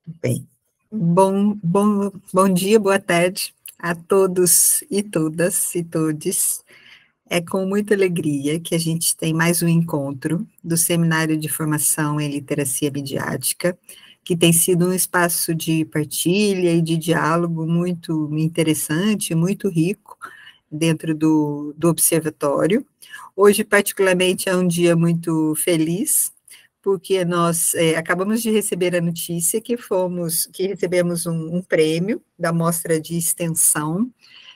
Bem, bom dia, boa tarde a todos e todas e todes. É com muita alegria que a gente tem mais um encontro do Seminário de Formação em Literacia Midiática, que tem sido um espaço de partilha e de diálogo muito interessante, muito rico dentro do Observatório. Hoje, particularmente, é um dia muito feliz, porque nós acabamos de receber a notícia que recebemos um prêmio da Mostra de Extensão,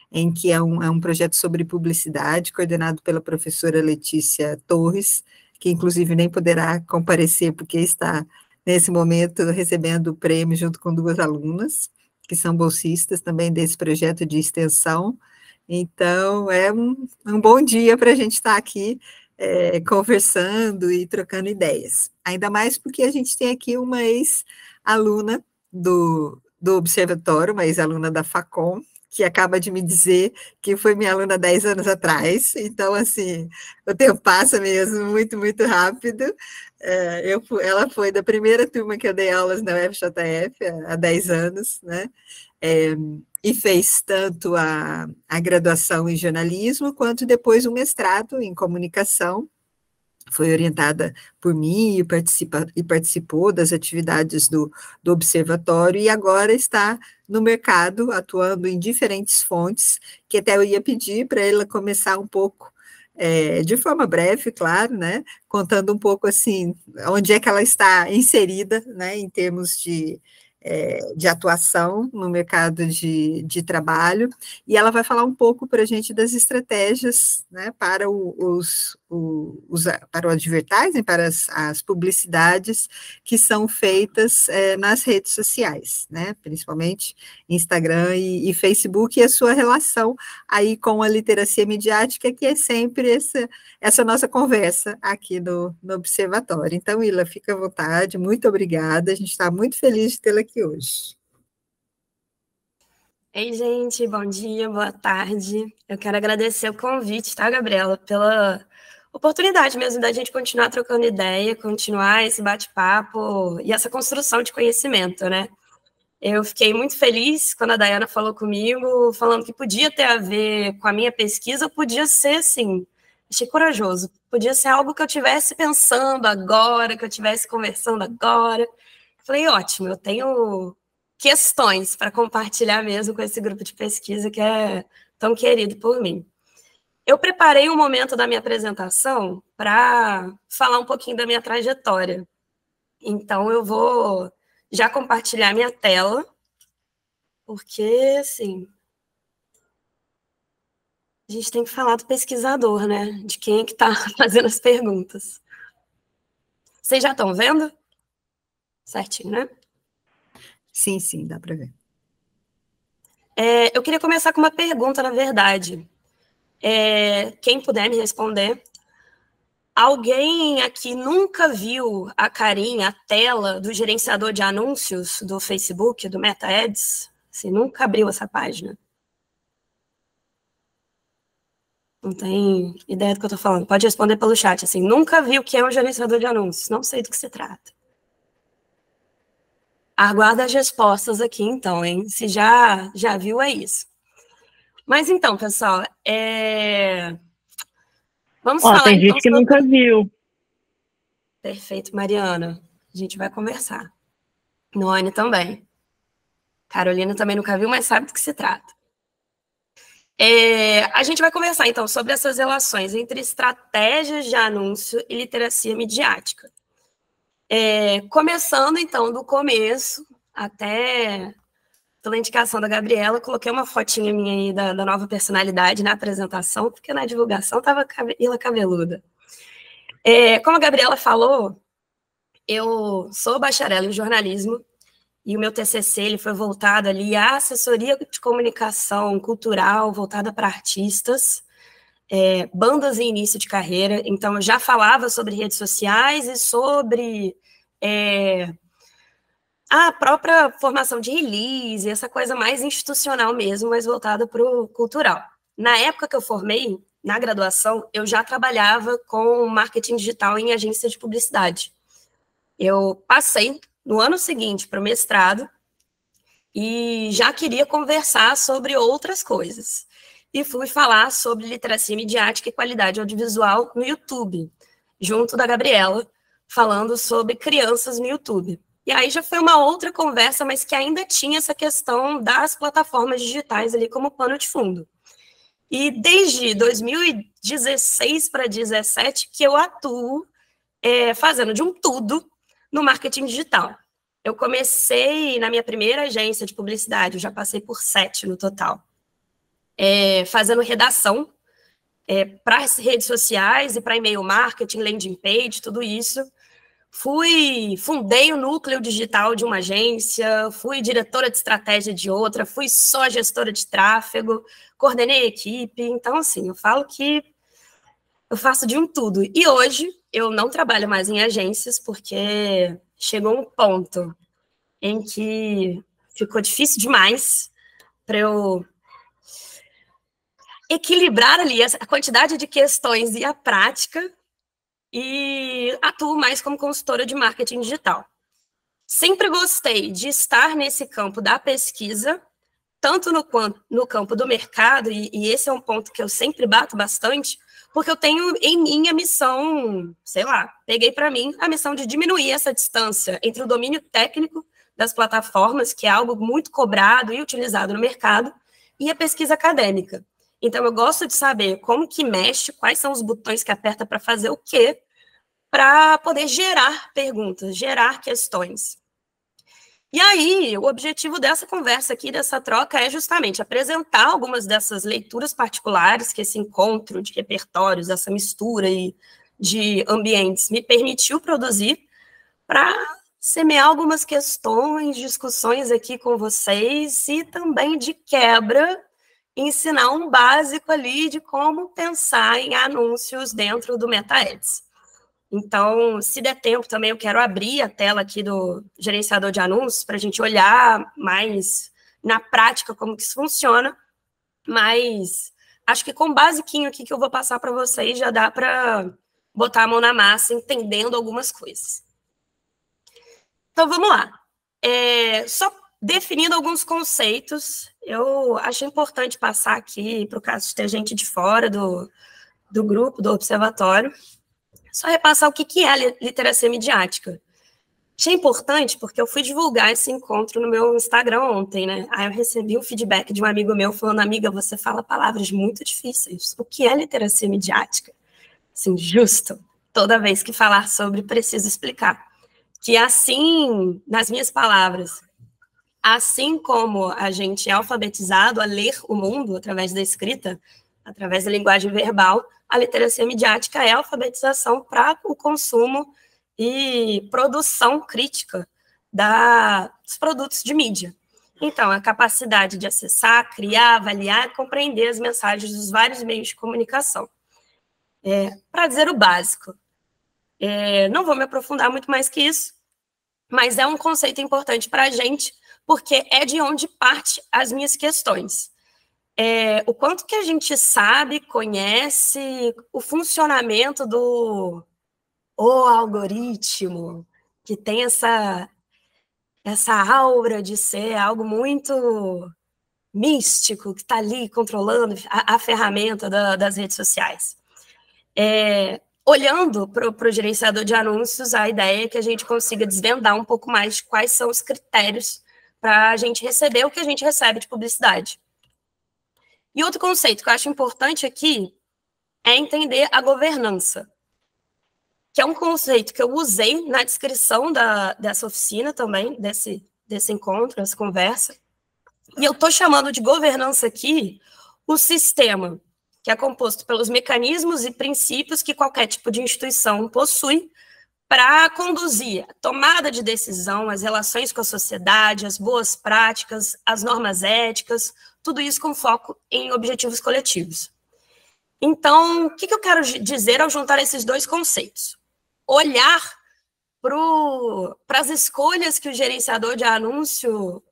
em que é um projeto sobre publicidade, coordenado pela professora Letícia Torres, que inclusive nem poderá comparecer, porque está, nesse momento, recebendo o prêmio junto com duas alunas, que são bolsistas também desse projeto de extensão. Então, é um bom dia para a gente estar aqui conversando e trocando ideias. Ainda mais porque a gente tem aqui uma ex-aluna do Observatório, uma ex-aluna da Facom, que acaba de me dizer que foi minha aluna 10 anos atrás. Então, assim, o tempo passa mesmo muito, muito rápido. Ela foi da primeira turma que eu dei aulas na UFJF, há 10 anos, né? E fez tanto a graduação em jornalismo, quanto depois o mestrado em comunicação. Foi orientada por mim e participou das atividades do observatório, e agora está no mercado, atuando em diferentes fontes, que até eu ia pedir para ela começar um pouco, de forma breve, claro, né, contando um pouco, assim, onde é que ela está inserida, né, em termos de atuação no mercado de trabalho, e ela vai falar um pouco para a gente das estratégias, né, para para o advertising, para as publicidades que são feitas nas redes sociais, né, principalmente Instagram e Facebook, e a sua relação aí com a literacia midiática, que é sempre essa nossa conversa aqui no Observatório. Então, Ila, fica à vontade, muito obrigada, a gente está muito feliz de tê-la aqui hoje. Ei, gente, bom dia, boa tarde. Eu quero agradecer o convite, tá, Gabriela, pela oportunidade mesmo da gente continuar trocando ideia, continuar esse bate-papo e essa construção de conhecimento, né? Eu fiquei muito feliz quando a Dayana falou comigo, falando que podia ter a ver com a minha pesquisa, ou podia ser, assim, achei corajoso, podia ser algo que eu estivesse pensando agora, que eu estivesse conversando agora. Falei, ótimo, eu tenho questões para compartilhar mesmo com esse grupo de pesquisa que é tão querido por mim. Eu preparei um momento da minha apresentação para falar um pouquinho da minha trajetória. Então, eu vou já compartilhar minha tela, porque, assim, a gente tem que falar do pesquisador, né? De quem é que está fazendo as perguntas. Vocês já estão vendo? Certinho, né? Sim, sim, dá para ver. Eu queria começar com uma pergunta, na verdade. Quem puder me responder. Alguém aqui nunca viu a carinha, a tela do gerenciador de anúncios do Facebook, do Meta Ads? Assim, nunca abriu essa página. Não tem ideia do que eu estou falando. Pode responder pelo chat. Assim, nunca viu o que é um gerenciador de anúncios. Não sei do que se trata. Aguarda as respostas aqui, então, hein? Se já viu, é isso. Mas então, pessoal, vamos falar tem então gente que sobre... nunca viu. Perfeito, Mariana. A gente vai conversar. Noane também. Carolina também nunca viu, mas sabe do que se trata. A gente vai conversar, então, sobre essas relações entre estratégias de anúncio e literacia midiática. Começando, então, do começo, até pela indicação da Gabriela, coloquei uma fotinha minha aí da nova personalidade na apresentação, porque na divulgação estava Ila cabeluda. Como a Gabriela falou, eu sou bacharel em jornalismo, e o meu TCC ele foi voltado ali à assessoria de comunicação cultural, voltada para artistas, bandas em início de carreira. Então, eu já falava sobre redes sociais e sobre a própria formação de release, essa coisa mais institucional mesmo, mas voltada para o cultural. Na época que eu formei, na graduação, eu já trabalhava com marketing digital em agência de publicidade. Eu passei no ano seguinte para o mestrado e já queria conversar sobre outras coisas. E fui falar sobre literacia midiática e qualidade audiovisual no YouTube, junto da Gabriela, falando sobre crianças no YouTube. E aí já foi uma outra conversa, mas que ainda tinha essa questão das plataformas digitais ali como pano de fundo. E desde 2016 para 2017 que eu atuo fazendo de um tudo no marketing digital. Eu comecei na minha primeira agência de publicidade, eu já passei por 7 no total, fazendo redação para as redes sociais e para e-mail marketing, landing page, tudo isso. Fundei o núcleo digital de uma agência, fui diretora de estratégia de outra, fui só gestora de tráfego, coordenei a equipe. Então, assim, eu falo que eu faço de um tudo. E hoje eu não trabalho mais em agências, porque chegou um ponto em que ficou difícil demais para eu equilibrar ali a quantidade de questões e a prática, e atuo mais como consultora de marketing digital. Sempre gostei de estar nesse campo da pesquisa, tanto no campo do mercado, e esse é um ponto que eu sempre bato bastante, porque eu tenho em mim a missão, sei lá, peguei para mim a missão de diminuir essa distância entre o domínio técnico das plataformas, que é algo muito cobrado e utilizado no mercado, e a pesquisa acadêmica. Então, eu gosto de saber como que mexe, quais são os botões que aperta para fazer o quê, para poder gerar perguntas, gerar questões. E aí, o objetivo dessa conversa aqui, dessa troca, é justamente apresentar algumas dessas leituras particulares que esse encontro de repertórios, essa mistura de ambientes me permitiu produzir, para semear algumas questões, discussões aqui com vocês e também, de quebra, ensinar um básico ali de como pensar em anúncios dentro do MetaAds. Então, se der tempo também, eu quero abrir a tela aqui do gerenciador de anúncios para a gente olhar mais na prática como que isso funciona, mas acho que com o basiquinho aqui que eu vou passar para vocês já dá para botar a mão na massa entendendo algumas coisas. Então, vamos lá. Só definindo alguns conceitos, eu acho importante passar aqui, para o caso de ter gente de fora do grupo, do observatório, só repassar o que é a literacia midiática. Achei importante porque eu fui divulgar esse encontro no meu Instagram ontem, né? Aí eu recebi um feedback de um amigo meu falando: amiga, você fala palavras muito difíceis. O que é literacia midiática? Assim, justo. Toda vez que falar sobre, preciso explicar. Que assim, nas minhas palavras, assim como a gente é alfabetizado a ler o mundo através da escrita, através da linguagem verbal, a literacia midiática é a alfabetização para o consumo e produção crítica dos produtos de mídia. Então, a capacidade de acessar, criar, avaliar e compreender as mensagens dos vários meios de comunicação. Para dizer o básico, não vou me aprofundar muito mais que isso, mas é um conceito importante para a gente, porque é de onde parte as minhas questões. O quanto que a gente sabe, conhece o funcionamento do algoritmo, que tem essa aura de ser algo muito místico, que está ali controlando a ferramenta das redes sociais. Olhando para o gerenciador de anúncios, a ideia é que a gente consiga desvendar um pouco mais de quais são os critérios para a gente receber o que a gente recebe de publicidade. E outro conceito que eu acho importante aqui é entender a governança, que é um conceito que eu usei na descrição dessa oficina também, desse encontro, dessa conversa. E eu estou chamando de governança aqui o sistema, que é composto pelos mecanismos e princípios que qualquer tipo de instituição possui para conduzir a tomada de decisão, as relações com a sociedade, as boas práticas, as normas éticas, tudo isso com foco em objetivos coletivos. Então, o que eu quero dizer ao juntar esses dois conceitos? Olhar para as escolhas que o gerenciador de anúncio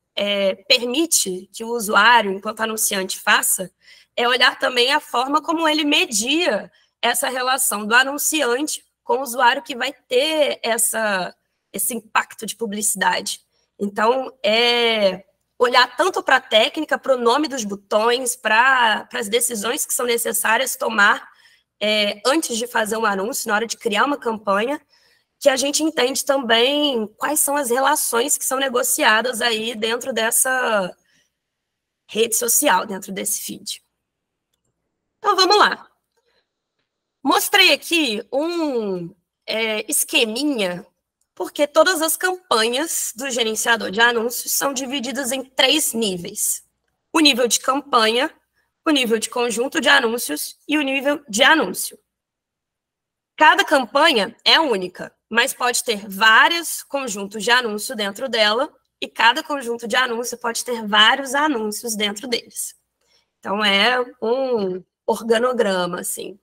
permite que o usuário, enquanto anunciante, faça, é olhar também a forma como ele media essa relação do anunciante com o usuário que vai ter essa esse impacto de publicidade. Então, é olhar tanto para a técnica, para o nome dos botões, para as decisões que são necessárias tomar antes de fazer um anúncio, na hora de criar uma campanha, que a gente entende também quais são as relações que são negociadas aí dentro dessa rede social, dentro desse feed. Então, vamos lá. Mostrei aqui um esqueminha, porque todas as campanhas do gerenciador de anúncios são divididas em 3 níveis. O nível de campanha, o nível de conjunto de anúncios e o nível de anúncio. Cada campanha é única, mas pode ter vários conjuntos de anúncio dentro dela, e cada conjunto de anúncio pode ter vários anúncios dentro deles. Então, é um organograma, assim.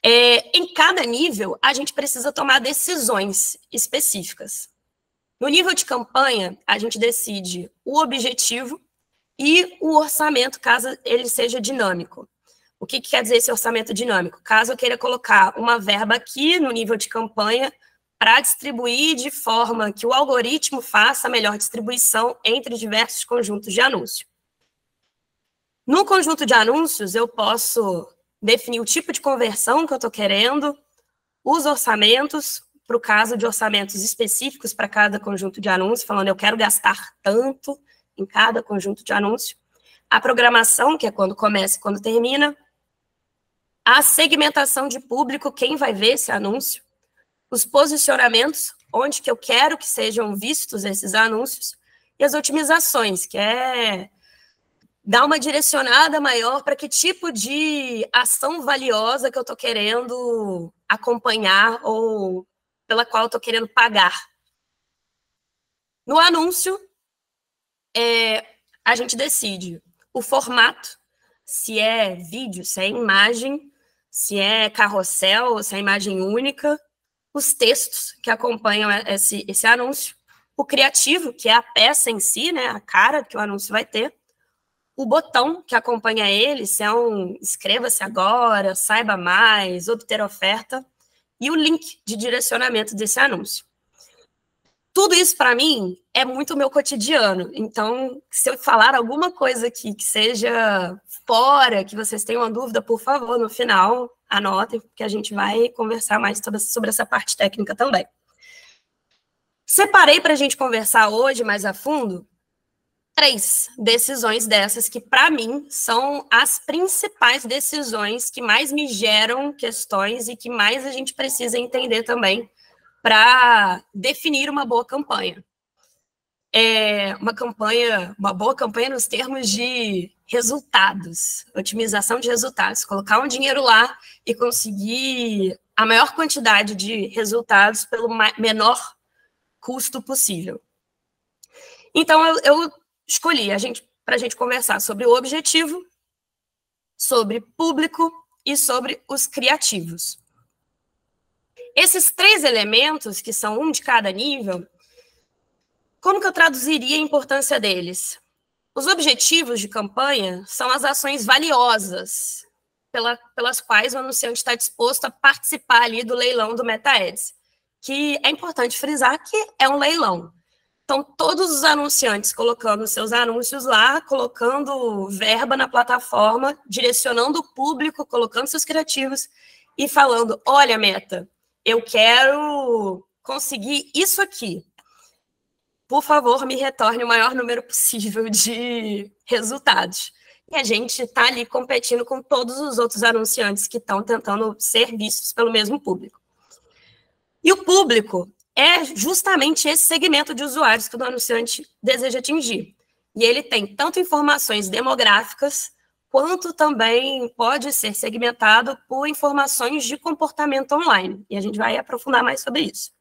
Em cada nível, a gente precisa tomar decisões específicas. No nível de campanha, a gente decide o objetivo e o orçamento, caso ele seja dinâmico. O que quer dizer esse orçamento dinâmico? Caso eu queira colocar uma verba aqui no nível de campanha para distribuir de forma que o algoritmo faça a melhor distribuição entre diversos conjuntos de anúncio. No conjunto de anúncios, eu posso definir o tipo de conversão que eu estou querendo, os orçamentos, para o caso de orçamentos específicos para cada conjunto de anúncio, falando eu quero gastar tanto em cada conjunto de anúncio, a programação, que é quando começa e quando termina, a segmentação de público, quem vai ver esse anúncio, os posicionamentos, onde que eu quero que sejam vistos esses anúncios, e as otimizações, que é dar uma direcionada maior para que tipo de ação valiosa que eu estou querendo acompanhar ou pela qual eu estou querendo pagar. No anúncio, a gente decide o formato, se é vídeo, se é imagem, se é carrossel, se é imagem única, os textos que acompanham esse anúncio, o criativo, que é a peça em si, né, a cara que o anúncio vai ter, o botão que acompanha ele, se é um inscreva-se agora, saiba mais, obter oferta, e o link de direcionamento desse anúncio. Tudo isso, para mim, é muito meu cotidiano. Então, se eu falar alguma coisa aqui que seja fora, que vocês tenham uma dúvida, por favor, no final, anotem, porque a gente vai conversar mais sobre essa parte técnica também. Separei para a gente conversar hoje mais a fundo 3 decisões dessas que, para mim, são as principais decisões que mais me geram questões e que mais a gente precisa entender também para definir uma boa campanha. Uma boa campanha nos termos de resultados, otimização de resultados, colocar um dinheiro lá e conseguir a maior quantidade de resultados pelo menor custo possível. Então, eu escolhi para a gente conversar sobre o objetivo, sobre público e sobre os criativos. Esses 3 elementos, que são um de cada nível, como que eu traduziria a importância deles? Os objetivos de campanha são as ações valiosas pelas quais o anunciante está disposto a participar ali do leilão do Meta Ads, que é importante frisar que é um leilão. Então, todos os anunciantes colocando seus anúncios lá, colocando verba na plataforma, direcionando o público, colocando seus criativos e falando, olha, Meta, eu quero conseguir isso aqui. Por favor, me retorne o maior número possível de resultados. E a gente está ali competindo com todos os outros anunciantes que estão tentando ser vistos pelo mesmo público. E o público é justamente esse segmento de usuários que o anunciante deseja atingir. E ele tem tanto informações demográficas, quanto também pode ser segmentado por informações de comportamento online. E a gente vai aprofundar mais sobre isso.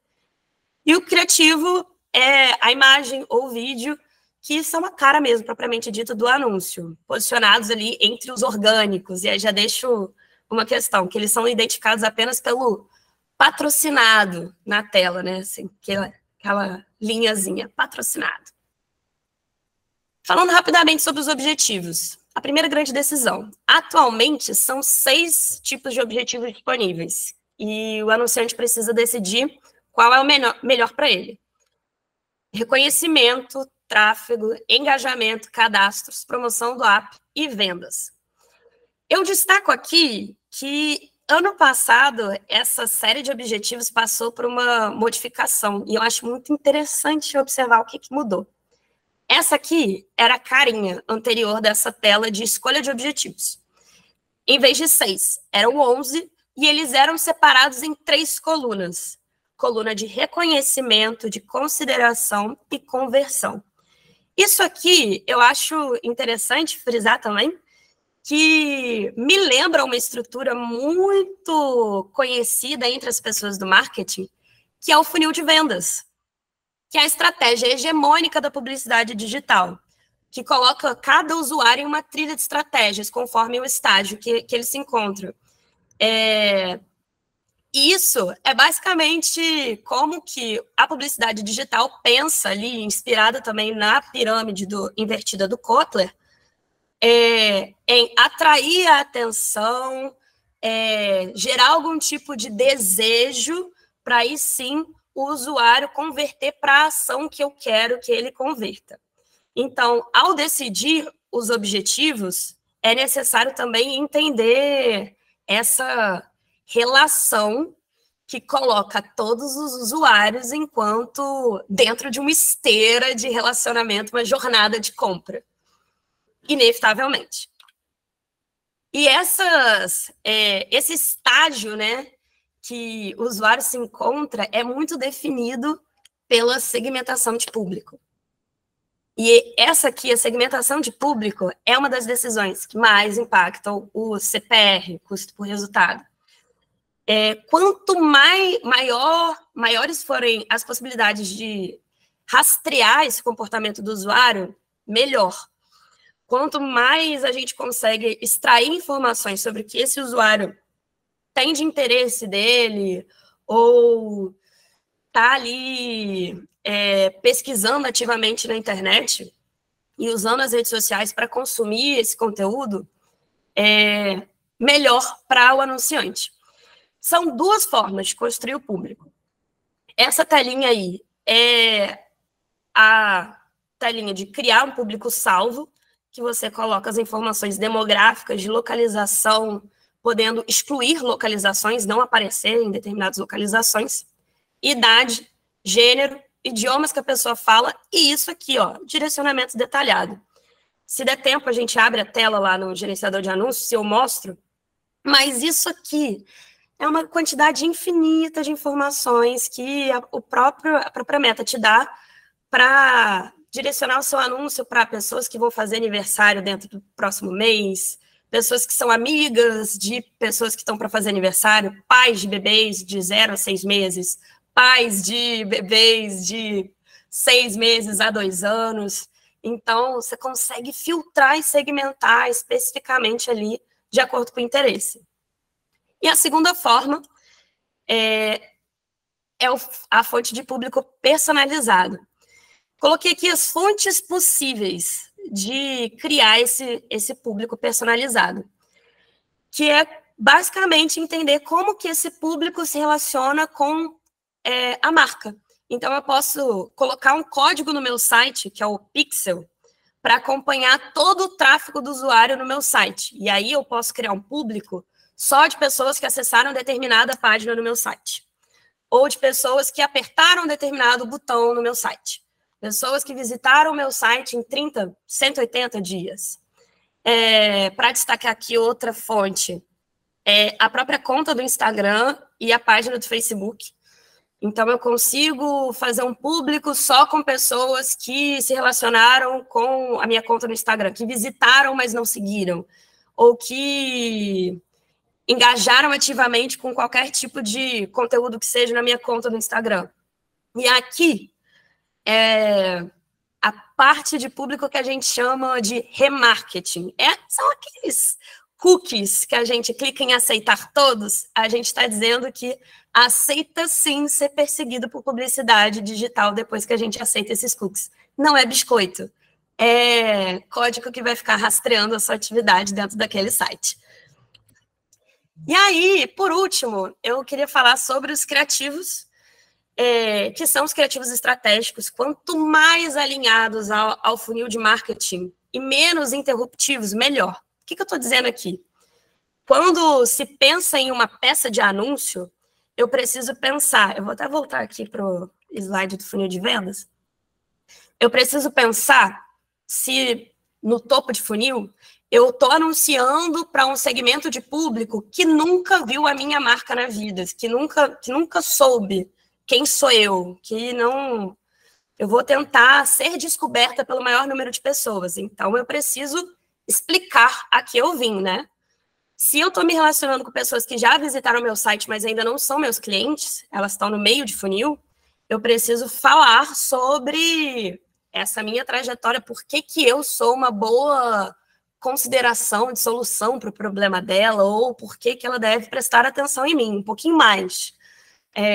E o criativo é a imagem ou vídeo, que são a cara mesmo, propriamente dita, do anúncio, posicionados ali entre os orgânicos. E aí já deixo uma questão, que eles são identificados apenas pelo patrocinado na tela, né? Assim, aquela linhazinha, patrocinado. Falando rapidamente sobre os objetivos. A primeira grande decisão. Atualmente, são 6 tipos de objetivos disponíveis. E o anunciante precisa decidir qual é o melhor para ele. Reconhecimento, tráfego, engajamento, cadastros, promoção do app e vendas. Eu destaco aqui que ano passado essa série de objetivos passou por uma modificação e eu acho muito interessante observar o que mudou. Essa aqui era a carinha anterior dessa tela de escolha de objetivos. Em vez de 6, eram 11 e eles eram separados em 3 colunas. Coluna de reconhecimento, de consideração e conversão. Isso aqui eu acho interessante frisar também, que me lembra uma estrutura muito conhecida entre as pessoas do marketing, que é o funil de vendas, que é a estratégia hegemônica da publicidade digital, que coloca cada usuário em uma trilha de estratégias, conforme o estágio que ele se encontra. Isso é basicamente como que a publicidade digital pensa ali, inspirada também na pirâmide invertida do Kotler, em atrair a atenção, gerar algum tipo de desejo, para aí sim o usuário converter para a ação que eu quero que ele converta. Então, ao decidir os objetivos, é necessário também entender essa relação que coloca todos os usuários enquanto dentro de uma esteira de relacionamento, uma jornada de compra, inevitavelmente. E esse estágio, né, que o usuário se encontra é muito definido pela segmentação de público. E essa aqui, a segmentação de público, é uma das decisões que mais impactam o CPR, custo por resultado. Quanto maiores forem as possibilidades de rastrear esse comportamento do usuário, melhor. Quanto mais a gente consegue extrair informações sobre o que esse usuário tem de interesse dele, ou está ali pesquisando ativamente na internet e usando as redes sociais para consumir esse conteúdo, melhor para o anunciante. São 2 formas de construir o público. Essa telinha aí é a telinha de criar um público salvo, que você coloca as informações demográficas, de localização, podendo excluir localizações, não aparecer em determinadas localizações, idade, gênero, idiomas que a pessoa fala, e isso aqui, ó, direcionamento detalhado. Se der tempo, a gente abre a tela lá no gerenciador de anúncios, se eu mostro, mas isso aqui é uma quantidade infinita de informações que a própria Meta te dá para direcionar o seu anúncio para pessoas que vão fazer aniversário dentro do próximo mês, pessoas que são amigas de pessoas que estão para fazer aniversário, pais de bebês de 0 a 6 meses, pais de bebês de 6 meses a 2 anos. Então, você consegue filtrar e segmentar especificamente ali de acordo com o interesse. E a segunda forma é a fonte de público personalizado. Coloquei aqui as fontes possíveis de criar esse público personalizado, que é basicamente entender como que esse público se relaciona com a marca. Então, eu posso colocar um código no meu site, que é o Pixel, para acompanhar todo o tráfego do usuário no meu site. E aí eu posso criar um público só de pessoas que acessaram determinada página no meu site, ou de pessoas que apertaram determinado botão no meu site, pessoas que visitaram o meu site em 30, 180 dias. Para destacar aqui outra fonte, a própria conta do Instagram e a página do Facebook. Então, eu consigo fazer um público só com pessoas que se relacionaram com a minha conta no Instagram, que visitaram, mas não seguiram, ou que engajaram ativamente com qualquer tipo de conteúdo que seja na minha conta no Instagram. E aqui a parte de público que a gente chama de remarketing. São aqueles cookies que a gente clica em aceitar todos. A gente está dizendo que aceita sim ser perseguido por publicidade digital depois que a gente aceita esses cookies. Não é biscoito. É código que vai ficar rastreando a sua atividade dentro daquele site. E aí, por último, eu queria falar sobre os criativos, que são os criativos estratégicos. Quanto mais alinhados ao funil de marketing e menos interruptivos, melhor. O que eu estou dizendo aqui? Quando se pensa em uma peça de anúncio, eu preciso pensar, eu vou até voltar aqui para o slide do funil de vendas, eu preciso pensar se no topo de funil eu estou anunciando para um segmento de público que nunca viu a minha marca na vida, que nunca soube quem sou eu, que não... Eu vou tentar ser descoberta pelo maior número de pessoas. Então, eu preciso explicar a que eu vim, né? Se eu estou me relacionando com pessoas que já visitaram meu site, mas ainda não são meus clientes, elas estão no meio de funil, eu preciso falar sobre essa minha trajetória, por que eu sou uma boa consideração de solução para o problema dela, ou por que ela deve prestar atenção em mim, um pouquinho mais.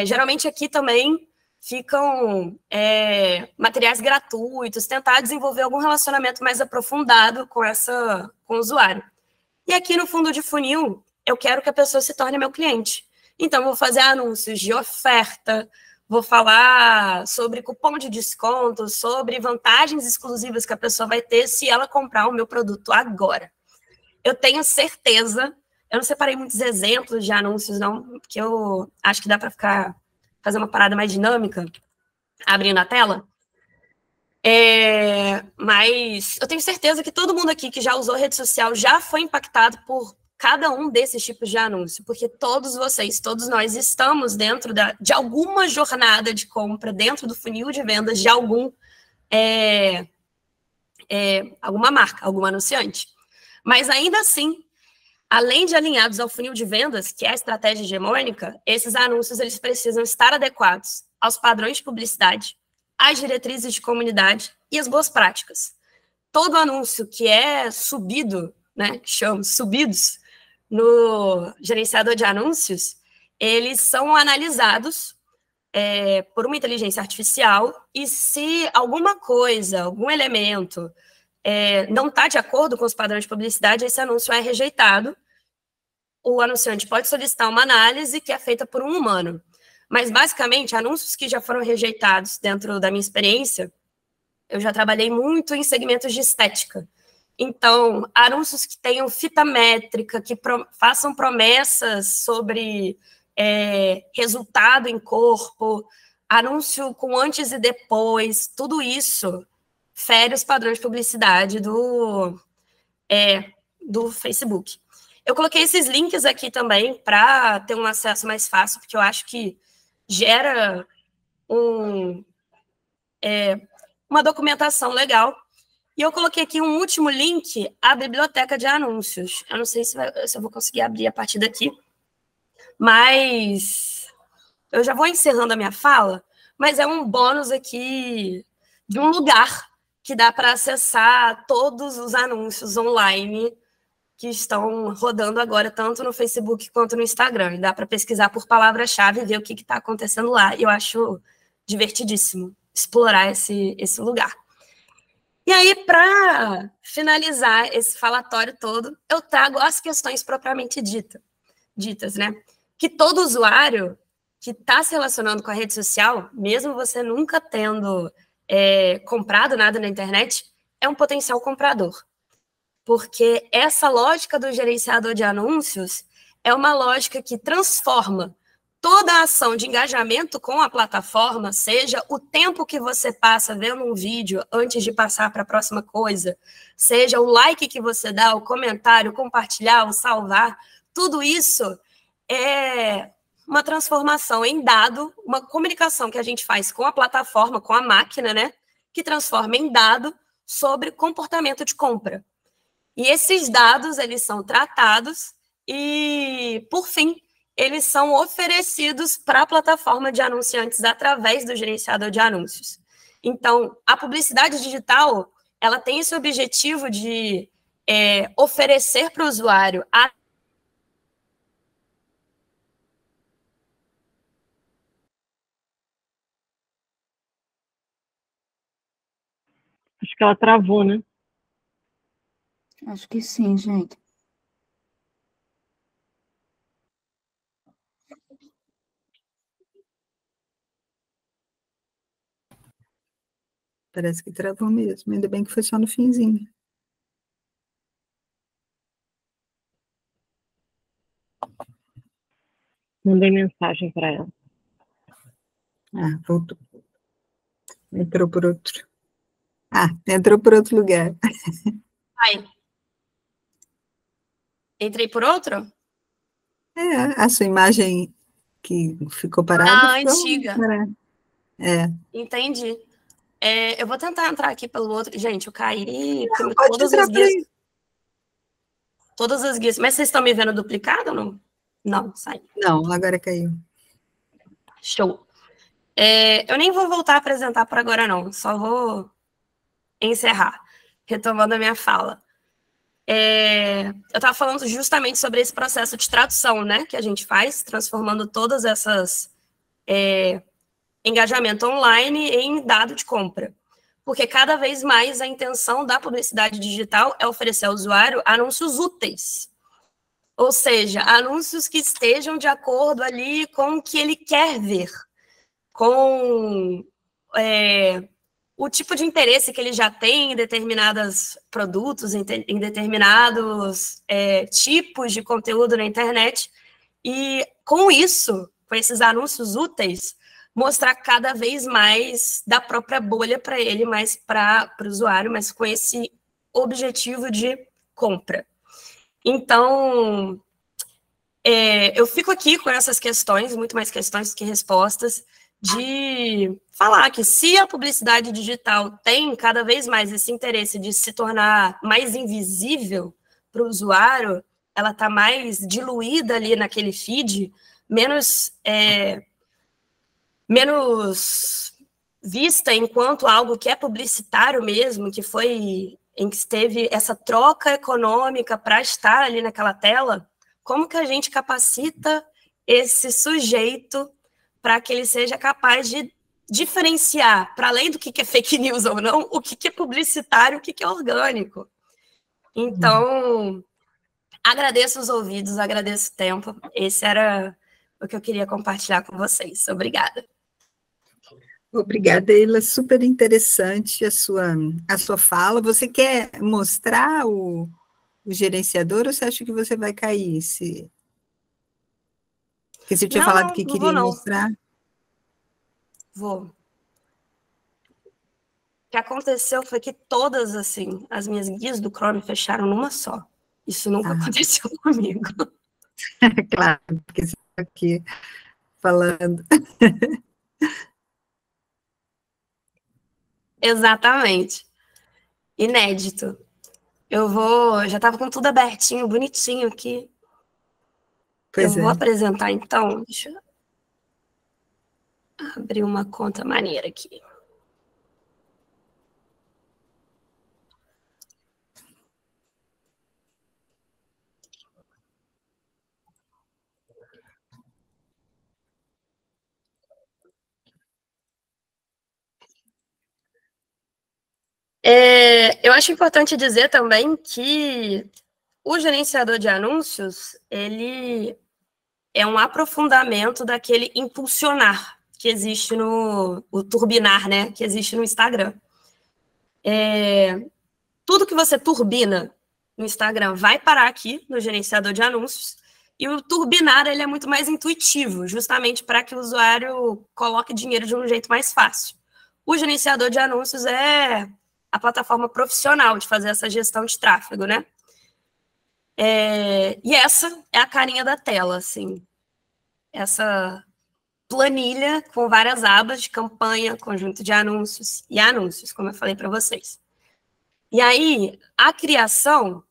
Geralmente aqui também ficam materiais gratuitos, tentar desenvolver algum relacionamento mais aprofundado com o usuário. E aqui no fundo de funil, eu quero que a pessoa se torne meu cliente. Então, vou fazer anúncios de oferta, vou falar sobre cupom de desconto, sobre vantagens exclusivas que a pessoa vai ter se ela comprar o meu produto agora. Eu tenho certeza, eu não separei muitos exemplos de anúncios, não, porque eu acho que dá para fazer uma parada mais dinâmica, abrindo a tela. Mas eu tenho certeza que todo mundo aqui que já usou rede social já foi impactado por cada um desses tipos de anúncio, porque todos vocês, todos nós estamos dentro de alguma jornada de compra, dentro do funil de vendas de alguma marca, algum anunciante. Mas ainda assim, além de alinhados ao funil de vendas, que é a estratégia hegemônica, esses anúncios eles precisam estar adequados aos padrões de publicidade, às diretrizes de comunidade e às boas práticas. Todo anúncio que é subido, né, subidos no gerenciador de anúncios, eles são analisados por uma inteligência artificial e se alguma coisa, algum elemento não está de acordo com os padrões de publicidade, esse anúncio é rejeitado. O anunciante pode solicitar uma análise que é feita por um humano. Mas, basicamente, anúncios que já foram rejeitados dentro da minha experiência, eu já trabalhei muito em segmentos de estética. Então, anúncios que tenham fita métrica, que façam promessas sobre resultado em corpo, anúncio com antes e depois, tudo isso fere os padrões de publicidade do Facebook. Eu coloquei esses links aqui também para ter um acesso mais fácil, porque eu acho que gera uma documentação legal. E eu coloquei aqui um último link à biblioteca de anúncios. Eu não sei se eu vou conseguir abrir a partir daqui, mas eu já vou encerrando a minha fala, mas é um bônus aqui de um lugar que dá para acessar todos os anúncios online que estão rodando agora, tanto no Facebook quanto no Instagram. E dá para pesquisar por palavra-chave e ver o que está acontecendo lá. E eu acho divertidíssimo explorar esse lugar. E aí, para finalizar esse falatório todo, eu trago as questões propriamente ditas, né? Que todo usuário que está se relacionando com a rede social, mesmo você nunca tendo comprado nada na internet, é um potencial comprador. Porque essa lógica do gerenciador de anúncios é uma lógica que transforma toda a ação de engajamento com a plataforma, seja o tempo que você passa vendo um vídeo antes de passar para a próxima coisa, seja o like que você dá, o comentário, o compartilhar, o salvar, tudo isso é uma transformação em dado, uma comunicação que a gente faz com a plataforma, com a máquina, né, que transforma em dado sobre comportamento de compra. E esses dados, eles são tratados e, por fim, eles são oferecidos para a plataforma de anunciantes através do gerenciador de anúncios. Então, a publicidade digital, ela tem esse objetivo de oferecer para o usuário Acho que ela travou, né? Acho que sim, gente. Parece que travou mesmo, ainda bem que foi só no finzinho. Mandei mensagem para ela. Ah, voltou. Entrou por outro. Ah, entrou por outro lugar. Ai. Entrei por outro? É, a sua imagem que ficou parada. Ah, ficou antiga. parada. É. Entendi. Eu vou tentar entrar aqui pelo outro. Gente, eu caí. Não, pode Todas entrar as por guias. aí. Todas as guias. Mas vocês estão me vendo duplicado ou não? Não, sai. Não, agora caiu. Show. Eu nem vou voltar a apresentar por agora, não. Só vou encerrar, retomando a minha fala. Eu estava falando justamente sobre esse processo de tradução, né, que a gente faz, transformando todas essas engajamento online em dado de compra. Porque cada vez mais a intenção da publicidade digital é oferecer ao usuário anúncios úteis. Ou seja, anúncios que estejam de acordo ali com o que ele quer ver, com o tipo de interesse que ele já tem em determinados produtos, em determinados tipos de conteúdo na internet. E com isso, com esses anúncios úteis, mostrar cada vez mais da própria bolha para ele, mais para o usuário, mas com esse objetivo de compra. Então, eu fico aqui com essas questões, muito mais questões que respostas, de falar que se a publicidade digital tem cada vez mais esse interesse de se tornar mais invisível para o usuário, ela está mais diluída ali naquele feed, menos vista enquanto algo que é publicitário mesmo, que foi em que teve essa troca econômica para estar ali naquela tela, como que a gente capacita esse sujeito para que ele seja capaz de diferenciar, para além do que é fake news ou não, o que é publicitário, o que é orgânico. Então, agradeço os ouvidos, agradeço o tempo. Esse era o que eu queria compartilhar com vocês. Obrigada. Obrigada, Eila. Super interessante a sua fala. Você quer mostrar o gerenciador ou você acha que você vai cair? Porque você tinha falado que queria mostrar. Vou. O que aconteceu foi que todas, assim, as minhas guias do Chrome fecharam numa só. Isso nunca aconteceu comigo. Claro, porque você está aqui falando. Exatamente. Inédito. Já estava com tudo abertinho, bonitinho aqui. Pois vou apresentar, então. Deixa eu abrir uma conta maneira aqui. Eu acho importante dizer também que o gerenciador de anúncios, ele é um aprofundamento daquele impulsionar que existe o turbinar, né, que existe no Instagram. Tudo que você turbina no Instagram vai parar aqui no gerenciador de anúncios, e o turbinar ele é muito mais intuitivo, justamente para que o usuário coloque dinheiro de um jeito mais fácil. O gerenciador de anúncios é a plataforma profissional de fazer essa gestão de tráfego, né? E essa é a carinha da tela, assim. Essa planilha com várias abas de campanha, conjunto de anúncios e anúncios, como eu falei para vocês. E aí, a criação,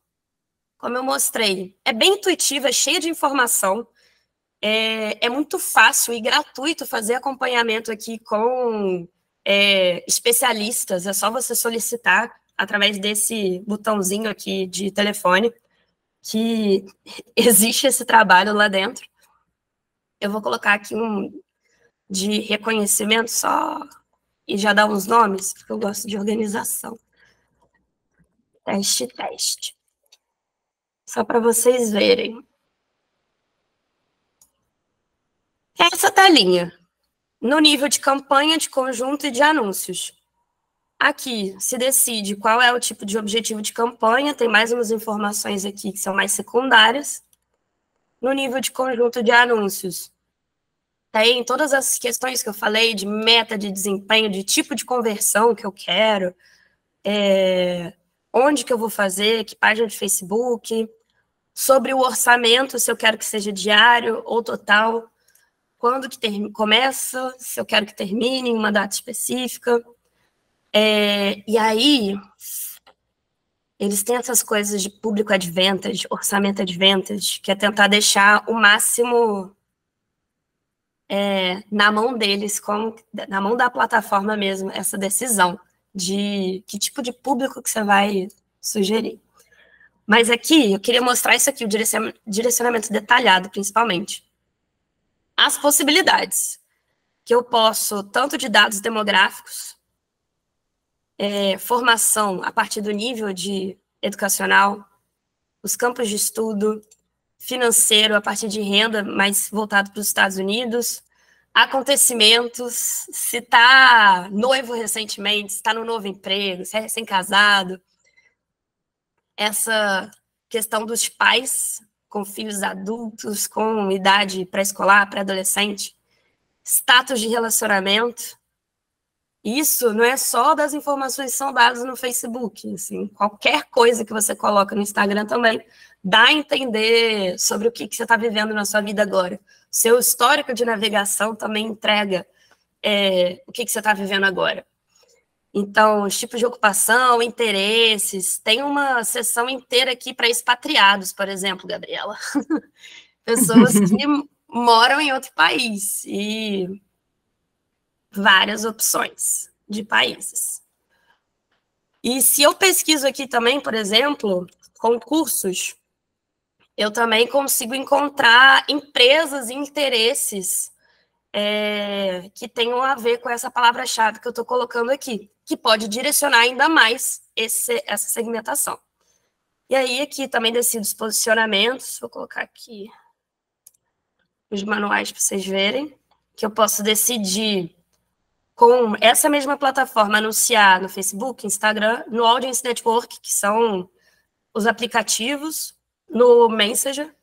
como eu mostrei, é bem intuitiva, é cheia de informação, é muito fácil e gratuito fazer acompanhamento aqui com especialistas, é só você solicitar através desse botãozinho aqui de telefone, que existe esse trabalho lá dentro. Eu vou colocar aqui um de reconhecimento só e já dar uns nomes, porque eu gosto de organização. Teste. Só para vocês verem. Essa telinha, no nível de campanha, de conjunto e de anúncios. Aqui se decide qual é o tipo de objetivo de campanha, tem mais umas informações aqui que são mais secundárias. No nível de conjunto de anúncios, tem todas as questões que eu falei de meta de desempenho, de tipo de conversão que eu quero, onde que eu vou fazer, que página de Facebook, sobre o orçamento, se eu quero que seja diário ou total, quando que começa, se eu quero que termine em uma data específica. E aí, eles têm essas coisas de público advantage, orçamento advantage, que é tentar deixar o máximo na mão deles, na mão da plataforma mesmo, essa decisão de que tipo de público que você vai sugerir. Mas aqui, eu queria mostrar isso aqui, o direcionamento detalhado, principalmente. As possibilidades, que eu posso, tanto de dados demográficos, formação a partir do nível de educacional, os campos de estudo, financeiro a partir de renda, mais voltado para os Estados Unidos, acontecimentos, se está noivo recentemente, se está no novo emprego, se é recém-casado, essa questão dos pais com filhos adultos, com idade pré-escolar, pré-adolescente, status de relacionamento. Isso não é só das informações que são dadas no Facebook, assim, qualquer coisa que você coloca no Instagram também dá a entender sobre o que você está vivendo na sua vida agora. Seu histórico de navegação também entrega o que você está vivendo agora. Então, os tipos de ocupação, interesses, tem uma seção inteira aqui para expatriados, por exemplo, Gabriela. Pessoas que moram em outro país e várias opções de países. E se eu pesquiso aqui também, por exemplo, concursos, eu também consigo encontrar empresas e interesses que tenham a ver com essa palavra-chave que eu estou colocando aqui, que pode direcionar ainda mais essa segmentação. E aí aqui também decido os posicionamentos, vou colocar aqui os manuais para vocês verem, que eu posso decidir com essa mesma plataforma anunciar no Facebook, Instagram, no Audience Network, que são os aplicativos, no Messenger.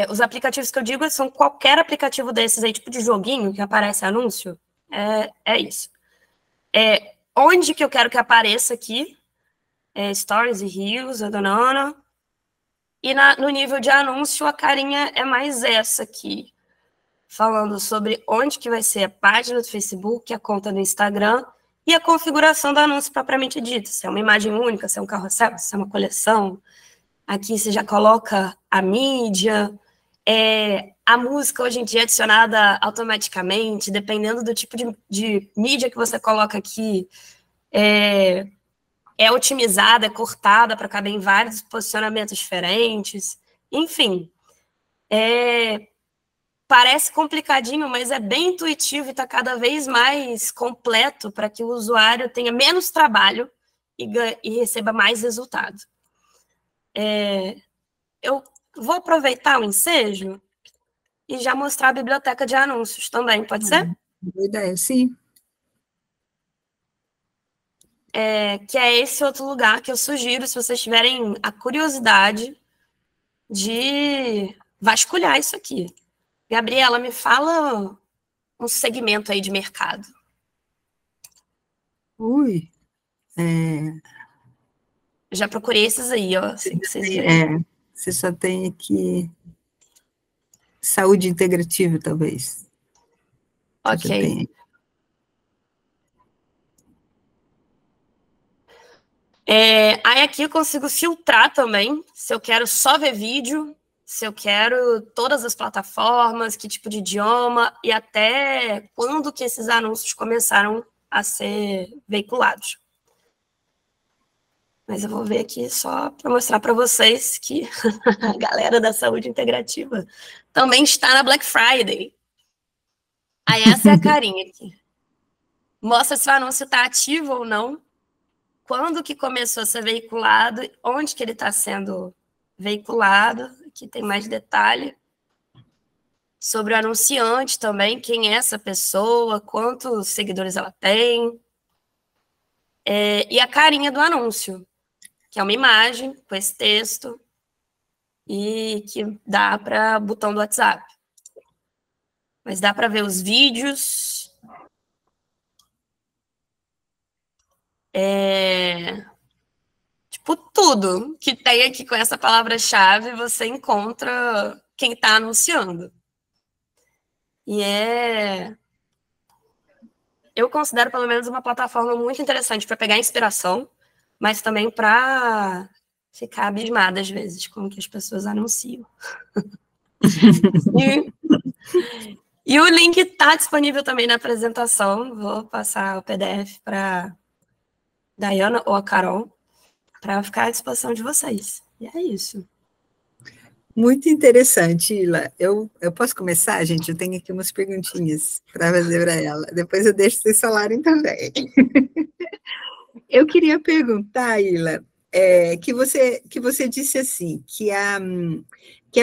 Os aplicativos que eu digo são qualquer aplicativo desses aí, tipo de joguinho que aparece anúncio, é isso. Onde que eu quero que apareça aqui, Stories e Reels, e no nível de anúncio, a carinha é mais essa aqui, falando sobre onde que vai ser a página do Facebook, a conta do Instagram e a configuração do anúncio propriamente dito. Se é uma imagem única, se é um carrossel, se é uma coleção. Aqui você já coloca a mídia, a música hoje em dia é adicionada automaticamente, dependendo do tipo de mídia que você coloca aqui, é otimizada, é cortada para caber em vários posicionamentos diferentes. Enfim, parece complicadinho, mas é bem intuitivo e está cada vez mais completo para que o usuário tenha menos trabalho e receba mais resultado. Eu vou aproveitar o ensejo e já mostrar a biblioteca de anúncios também, pode ser? Boa ideia, sim. Que é esse outro lugar que eu sugiro, se vocês tiverem a curiosidade de vasculhar isso aqui. Gabriela, me fala um segmento aí de mercado. Ui. Já procurei esses aí, ó. Assim que vocês verem. Você só tem aqui saúde integrativa, talvez. Ok. Aí aqui eu consigo filtrar também, se eu quero só ver vídeo, se eu quero todas as plataformas, que tipo de idioma, e até quando que esses anúncios começaram a ser veiculados. Mas eu vou ver aqui só para mostrar para vocês que a galera da saúde integrativa também está na Black Friday. Aí essa é a carinha aqui. Mostra se o anúncio está ativo ou não, quando que começou a ser veiculado, onde que ele está sendo veiculado. Aqui tem mais detalhe sobre o anunciante também, quem é essa pessoa, quantos seguidores ela tem. e a carinha do anúncio, que é uma imagem com esse texto e que dá para botão do WhatsApp. Mas dá para ver os vídeos. Tipo, tudo que tem aqui com essa palavra-chave, você encontra quem está anunciando. E eu considero, pelo menos, uma plataforma muito interessante para pegar inspiração, mas também para ficar abismada, às vezes, com o que as pessoas anunciam. E o link está disponível também na apresentação. Vou passar o PDF para Dayana ou a Carol, para ficar à disposição de vocês. E é isso. Muito interessante, Ila. Eu posso começar, gente? Eu tenho aqui umas perguntinhas para fazer para ela. Depois eu deixo vocês falarem também. Eu queria perguntar, Ila, que você disse assim, que a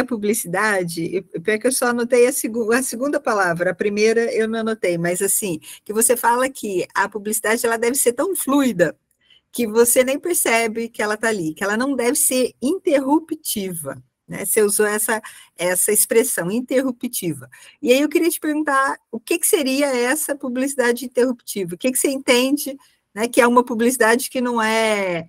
publicidade, pior que eu só anotei a segunda palavra, a primeira eu não anotei, mas assim, que você fala que a publicidade ela deve ser tão fluida que você nem percebe que ela está ali, que ela não deve ser interruptiva, né? Você usou essa expressão, interruptiva. E aí eu queria te perguntar, o que seria essa publicidade interruptiva? O que você entende, né, que é uma publicidade que não é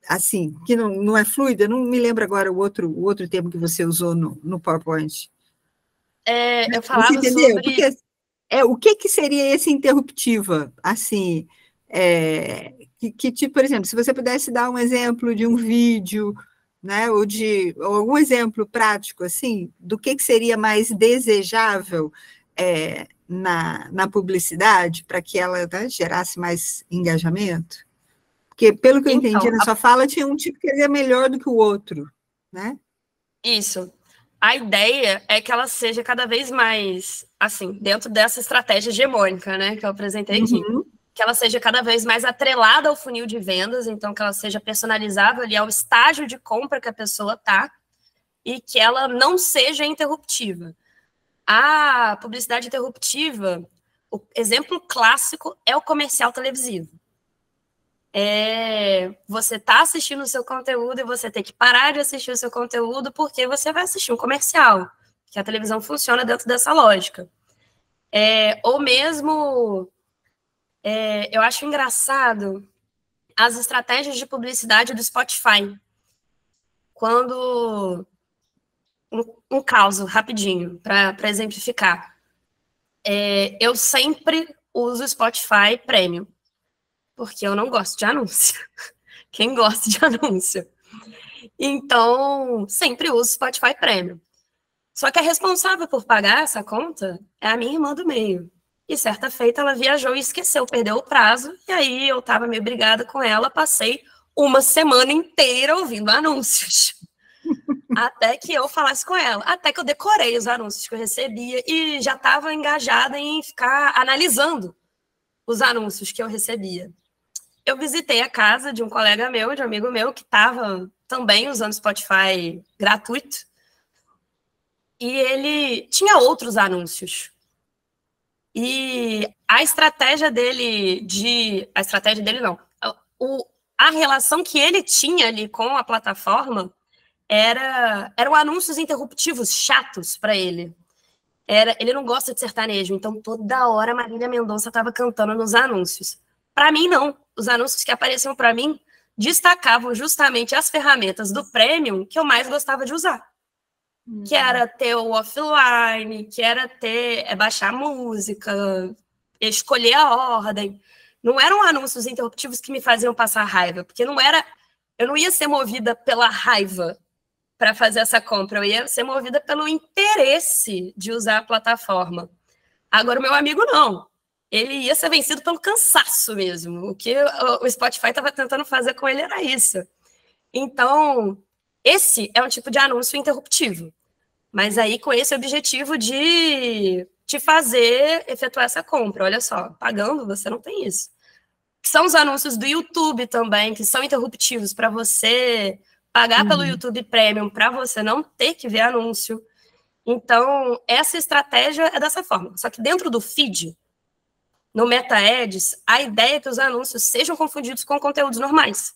assim, que não é fluida? Não me lembro agora o outro termo que você usou no PowerPoint. Eu falava você entendeu? sobre... Porque, o que seria esse interruptiva? Assim, tipo, por exemplo, se você pudesse dar um exemplo de um vídeo, né, ou algum exemplo prático, assim, do que seria mais desejável na publicidade para que ela, né, gerasse mais engajamento? Porque, pelo que eu entendi na sua fala, tinha um tipo que era melhor do que o outro, né? Isso. A ideia é que ela seja cada vez mais, assim, dentro dessa estratégia hegemônica, né, que eu apresentei aqui. Que ela seja cada vez mais atrelada ao funil de vendas, então que ela seja personalizável ali ao estágio de compra que a pessoa está e que ela não seja interruptiva. A publicidade interruptiva, o exemplo clássico é o comercial televisivo. Você está assistindo o seu conteúdo e você tem que parar de assistir o seu conteúdo porque você vai assistir um comercial, que a televisão funciona dentro dessa lógica. Ou mesmo, eu acho engraçado as estratégias de publicidade do Spotify. Quando... Um caso, rapidinho, para exemplificar. Eu sempre uso Spotify Premium, porque eu não gosto de anúncio. Quem gosta de anúncio? Então, sempre uso Spotify Premium. Só que a responsável por pagar essa conta é a minha irmã do meio. E certa feita ela viajou e esqueceu, perdeu o prazo, e aí eu estava meio brigada com ela, passei uma semana inteira ouvindo anúncios. Até que eu falasse com ela, até que eu decorei os anúncios que eu recebia e já estava engajada em ficar analisando os anúncios que eu recebia. Eu visitei a casa de um colega meu, de um amigo meu, que estava também usando Spotify gratuito, e ele tinha outros anúncios. E a estratégia dele não. A relação que ele tinha ali com a plataforma eram anúncios interruptivos chatos para ele. Ele não gosta de sertanejo, então toda hora a Marília Mendonça estava cantando nos anúncios. Para mim, não. Os anúncios que apareciam para mim destacavam justamente as ferramentas do Premium que eu mais gostava de usar. Que era ter o offline, que era baixar música, escolher a ordem. Não eram anúncios interruptivos que me faziam passar raiva, porque eu não ia ser movida pela raiva para fazer essa compra, eu ia ser movida pelo interesse de usar a plataforma. Agora, o meu amigo não. Ele ia ser vencido pelo cansaço mesmo. O que o Spotify estava tentando fazer com ele era isso. Então, esse é um tipo de anúncio interruptivo. Mas aí com esse objetivo de te fazer efetuar essa compra. Olha só, pagando você não tem isso. Que são os anúncios do YouTube também, que são interruptivos para você pagar pelo YouTube Premium, para você não ter que ver anúncio. Então, essa estratégia é dessa forma. Só que dentro do feed, no Meta Ads, a ideia é que os anúncios sejam confundidos com conteúdos normais.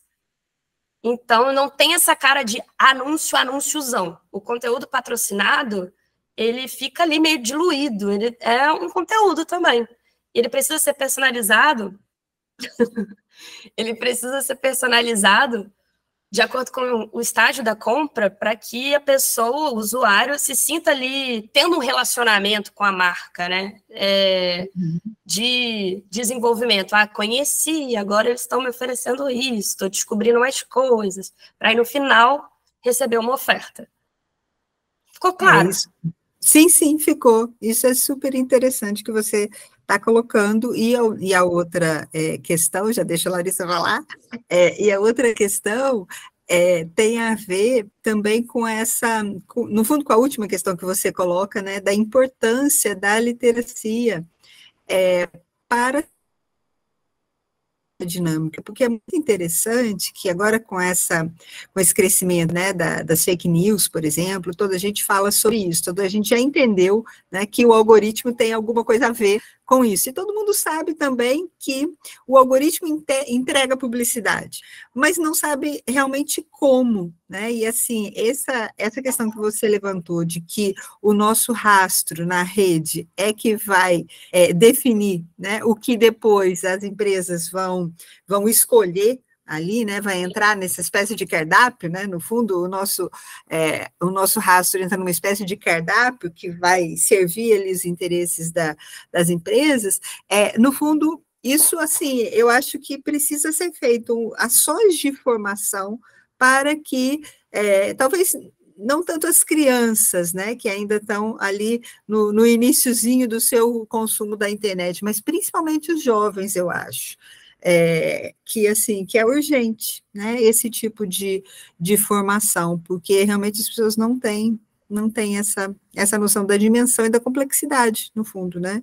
Então, não tem essa cara de anúnciozão. O conteúdo patrocinado, ele fica ali meio diluído, ele é um conteúdo também. Ele precisa ser personalizado, ele precisa ser personalizado de acordo com o estágio da compra, para que a pessoa, o usuário, se sinta ali tendo um relacionamento com a marca, né? De desenvolvimento. Conheci, agora eles estão me oferecendo isso, estou descobrindo mais coisas, para aí no final receber uma oferta. Ficou claro? Sim, ficou. Isso é super interessante que você está colocando. E a outra questão, já deixa a Larissa falar, e a outra questão tem a ver também com no fundo, com a última questão que você coloca, né, da importância da literacia para a dinâmica, porque é muito interessante que agora com esse crescimento, né, das fake news, por exemplo, toda a gente fala sobre isso, toda a gente já entendeu, né, que o algoritmo tem alguma coisa a ver com isso, e todo mundo sabe também que o algoritmo entrega publicidade, mas não sabe realmente como, né, e assim, essa questão que você levantou de que o nosso rastro na rede é que vai definir, né, o que depois as empresas vão escolher ali, né, vai entrar nessa espécie de cardápio, né, no fundo o nosso rastro entra numa espécie de cardápio que vai servir ali os interesses das empresas, no fundo, isso, assim, eu acho que precisa ser feito ações de formação para que, talvez, não tanto as crianças, né, que ainda estão ali no iniciozinho do seu consumo da internet, mas principalmente os jovens, eu acho, que é urgente, né, esse tipo de formação, porque realmente as pessoas não têm essa noção da dimensão e da complexidade, no fundo, né,